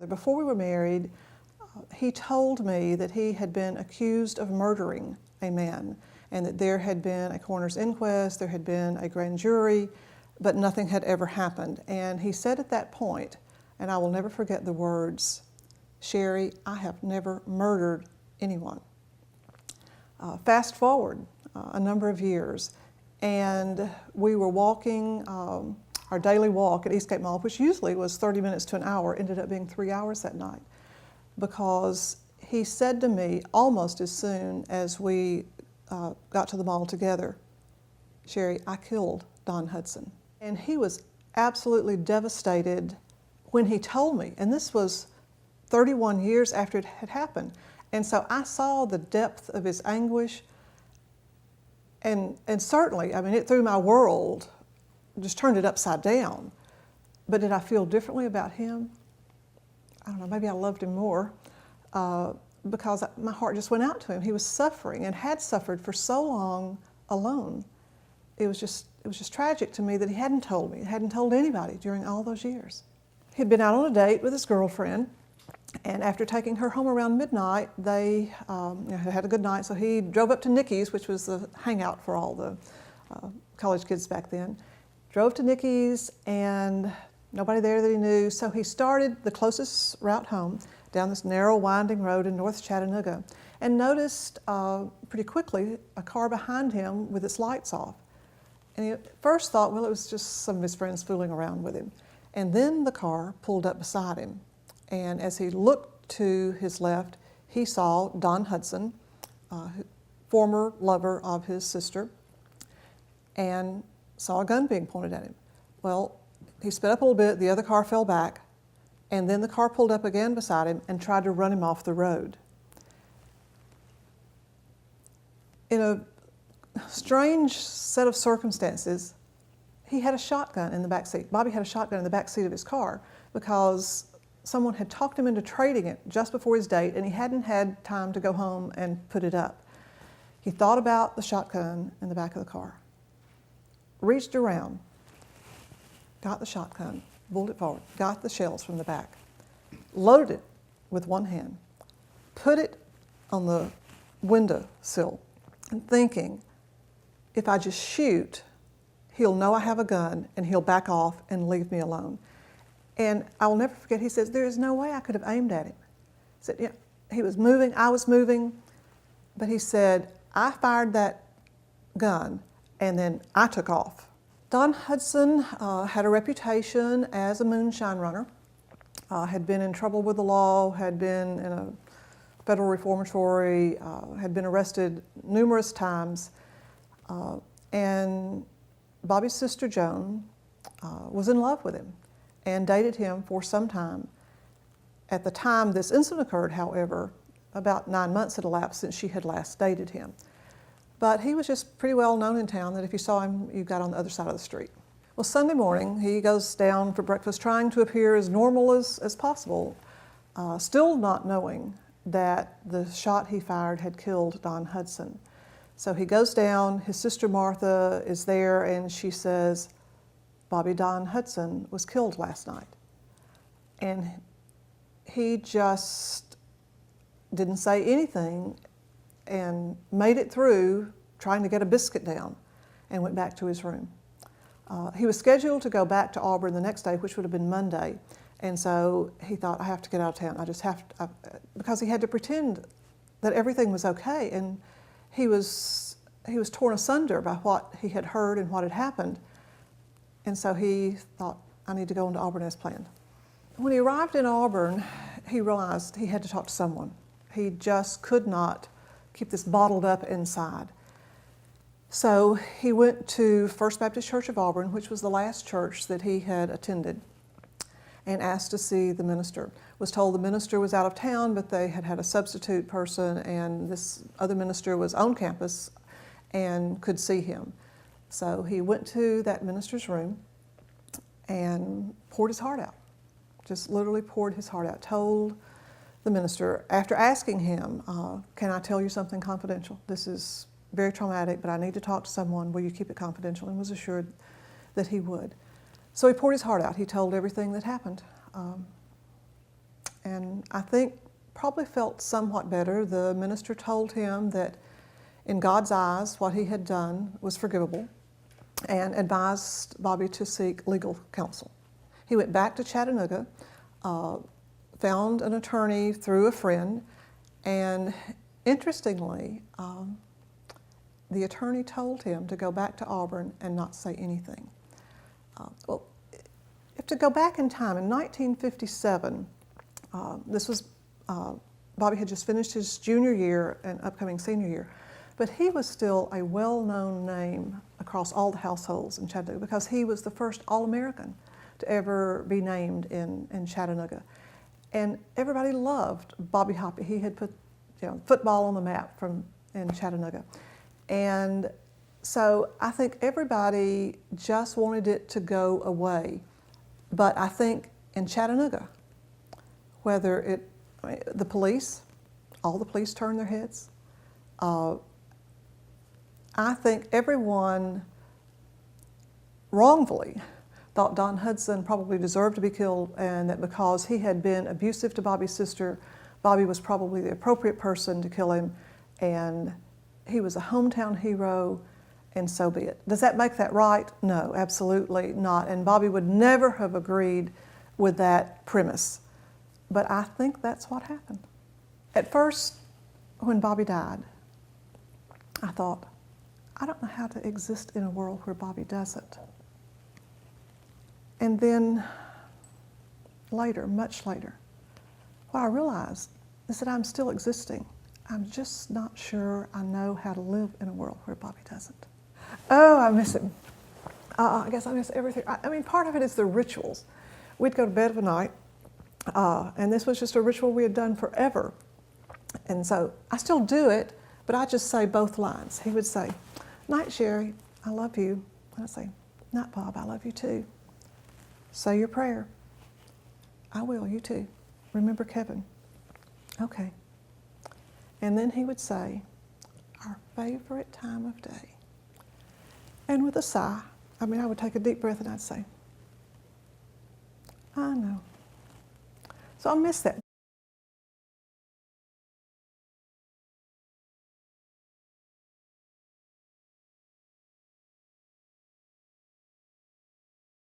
Before we were married, he told me that he had been accused of murdering a man and that there had been a coroner's inquest, there had been a grand jury, but nothing had ever happened. And he said at that point, and I will never forget the words, "Sherry, I have never murdered anyone." Fast forward a number of years, and we were walking our daily walk at Eastgate Mall, which usually was 30 minutes to an hour, ended up being 3 hours that night, because he said to me almost as soon as we got to the mall together, "Sherry, I killed Don Hudson." And he was absolutely devastated when he told me, and this was 31 years after it had happened. And so I saw the depth of his anguish, and certainly, I mean, it threw my world, just turned it upside down. But did I feel differently about him? I don't know, maybe I loved him more because my heart just went out to him. He was suffering and had suffered for so long alone. It was just tragic to me that he hadn't told me, hadn't told anybody during all those years. He'd been out on a date with his girlfriend, and after taking her home around midnight, they had a good night, so he drove up to Nikki's, which was the hangout for all the college kids back then. Drove to Nikki's, and nobody there that he knew, so he started the closest route home down this narrow, winding road in North Chattanooga, and noticed pretty quickly a car behind him with its lights off. And he at first thought, well, it was just some of his friends fooling around with him. And then the car pulled up beside him. And as he looked to his left, he saw Don Hudson, former lover of his sister, and saw a gun being pointed at him. Well, he sped up a little bit, the other car fell back, and then the car pulled up again beside him and tried to run him off the road. In a strange set of circumstances, he had a shotgun in the back seat. Bobby had a shotgun in the back seat of his car because someone had talked him into trading it just before his date, and he hadn't had time to go home and put it up. He thought about the shotgun in the back of the car, reached around, got the shotgun, pulled it forward, got the shells from the back, loaded it with one hand, put it on the windowsill, and thinking, if I just shoot, he'll know I have a gun and he'll back off and leave me alone. And I will never forget, he says, there is no way I could have aimed at him. He said, yeah, he was moving, I was moving, but he said, I fired that gun and then I took off. Don Hudson had a reputation as a moonshine runner, had been in trouble with the law, had been in a federal reformatory, had been arrested numerous times, and Bobby's sister Joan was in love with him and dated him for some time. At the time this incident occurred, however, about 9 months had elapsed since she had last dated him. But he was just pretty well known in town that if you saw him, you got on the other side of the street. Well, Sunday morning, he goes down for breakfast trying to appear as normal as possible, still not knowing that the shot he fired had killed Don Hudson. So he goes down, his sister Martha is there, and she says, Bobby Don Hudson was killed last night. And he just didn't say anything and made it through trying to get a biscuit down and went back to his room. He was scheduled to go back to Auburn the next day, which would have been Monday. And so he thought, I have to get out of town. I just have to, because he had to pretend that everything was okay. And he was torn asunder by what he had heard and what had happened. And so he thought, I need to go into Auburn as planned. When he arrived in Auburn, he realized he had to talk to someone. He just could not keep this bottled up inside. So he went to First Baptist Church of Auburn, which was the last church that he had attended, and asked to see the minister. Was told the minister was out of town, but they had had a substitute person, and this other minister was on campus and could see him. So he went to that minister's room and poured his heart out, just literally poured his heart out, told the minister, after asking him, can I tell you something confidential? This is very traumatic, but I need to talk to someone. Will you keep it confidential? And was assured that he would. So he poured his heart out. He told everything that happened. and I think probably felt somewhat better. The minister told him that in God's eyes, what he had done was forgivable, and advised Bobby to seek legal counsel. He went back to Chattanooga, found an attorney through a friend, and interestingly, the attorney told him to go back to Auburn and not say anything. Well, if to go back in time, in 1957, this was, Bobby had just finished his junior year and upcoming senior year, but he was still a well-known name across all the households in Chattanooga because he was the first All-American to ever be named in Chattanooga. And everybody loved Bobby Hoppe. He had put football on the map in Chattanooga. And so I think everybody just wanted it to go away. But I think in Chattanooga, the police, all the police turned their heads. I think everyone wrongfully thought Don Hudson probably deserved to be killed, and that because he had been abusive to Bobby's sister, Bobby was probably the appropriate person to kill him, and he was a hometown hero, and so be it. Does that make that right? No, absolutely not. And Bobby would never have agreed with that premise. But I think that's what happened. At first, when Bobby died, I thought, I don't know how to exist in a world where Bobby doesn't. And then later, much later, what I realized is that I'm still existing. I'm just not sure I know how to live in a world where Bobby doesn't. Oh, I miss him. I guess I miss everything. I mean, part of it is the rituals. We'd go to bed of a night, and this was just a ritual we had done forever. And so I still do it, but I just say both lines. He would say, "Night, Sherry, I love you." And I'd say, "Night, Bob, I love you too. Say your prayer." "I will, you too. Remember Kevin." "Okay." And then he would say, "Our favorite time of day." And with a sigh, I would take a deep breath and I'd say, "I know." So I miss that.